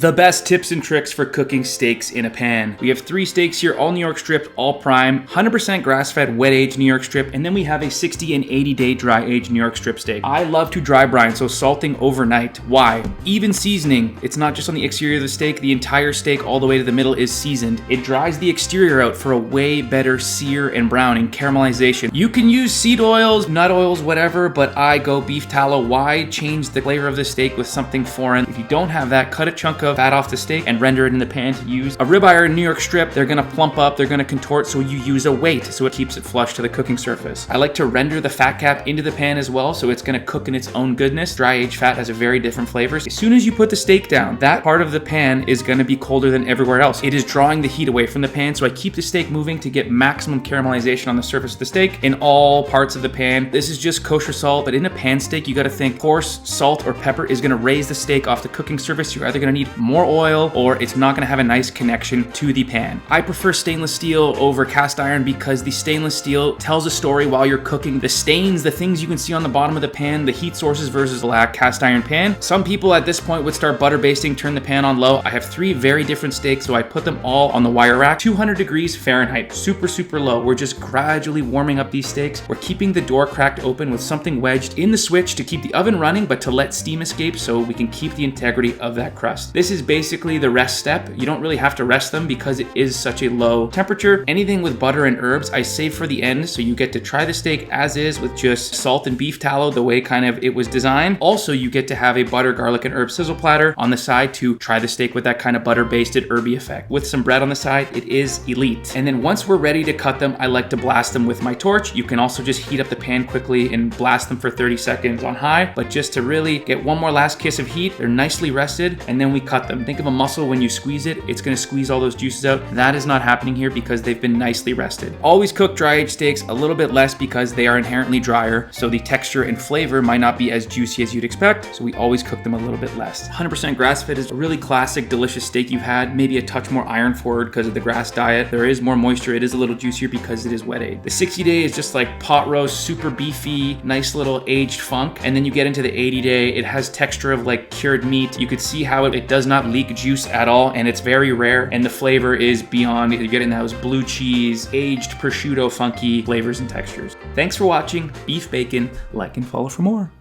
The best tips and tricks for cooking steaks in a pan. We have 3 steaks here, all New York strip, all prime, 100% grass-fed wet-aged New York strip, and then we have a 60 and 80-day dry-aged New York strip steak. I love to dry brine, so salting overnight. Why? Even seasoning. It's not just on the exterior of the steak, the entire steak all the way to the middle is seasoned. It dries the exterior out for a way better sear and brown and caramelization. You can use seed oils, nut oils, whatever, but I go beef tallow. Why change the flavor of the steak with something foreign? If you don't have that, cut a chunk of fat off the steak and render it in the pan to use. A ribeye or New York strip, they're gonna plump up, they're gonna contort, so you use a weight so it keeps it flush to the cooking surface. I like to render the fat cap into the pan as well, so it's gonna cook in its own goodness. Dry aged fat has a very different flavors. As soon as you put the steak down, that part of the pan is gonna be colder than everywhere else. It is drawing the heat away from the pan, so I keep the steak moving to get maximum caramelization on the surface of the steak in all parts of the pan. This is just kosher salt, but in a pan steak, you gotta think coarse salt or pepper is gonna raise the steak off the cooking surface. You're either gonna need more oil or it's not gonna have a nice connection to the pan. I prefer stainless steel over cast iron because the stainless steel tells a story while you're cooking. The stains, the things you can see on the bottom of the pan, the heat sources versus a cast iron pan. Some people at this point would start butter basting, turn the pan on low. I have 3 very different steaks, so I put them all on the wire rack. 200 degrees Fahrenheit, super low. We're just gradually warming up these steaks. We're keeping the door cracked open with something wedged in the switch to keep the oven running, but to let steam escape so we can keep the integrity of that crust. This is basically the rest step. You don't really have to rest them because it is such a low temperature. Anything with butter and herbs, I save for the end, so you get to try the steak as is with just salt and beef tallow, the way kind of it was designed. Also, you get to have a butter, garlic, and herb sizzle platter on the side to try the steak with that kind of butter basted herby effect. With some bread on the side, it is elite. And then once we're ready to cut them, I like to blast them with my torch. You can also just heat up the pan quickly and blast them for 30 seconds on high, but just to really get one more last kiss of heat, they're nicely rested, and then we cut them. Think of a mussel when you squeeze it, it's gonna squeeze all those juices out. That is not happening here because they've been nicely rested. Always cook dry aged steaks a little bit less because they are inherently drier, so the texture and flavor might not be as juicy as you'd expect, so we always cook them a little bit less. 100% grass-fed is a really classic, delicious steak you've had, maybe a touch more iron forward because of the grass diet. There is more moisture, it is a little juicier because it is wet aged. The 60-day is just like pot roast, super beefy, nice little aged funk, and then you get into the 80-day, it has texture of like cured meat. You could see how it does not leak juice at all, and it's very rare, and the flavor is beyond. You're getting those blue cheese, aged prosciutto, funky flavors and textures. Thanks for watching Beef Bacon. Like and follow for more.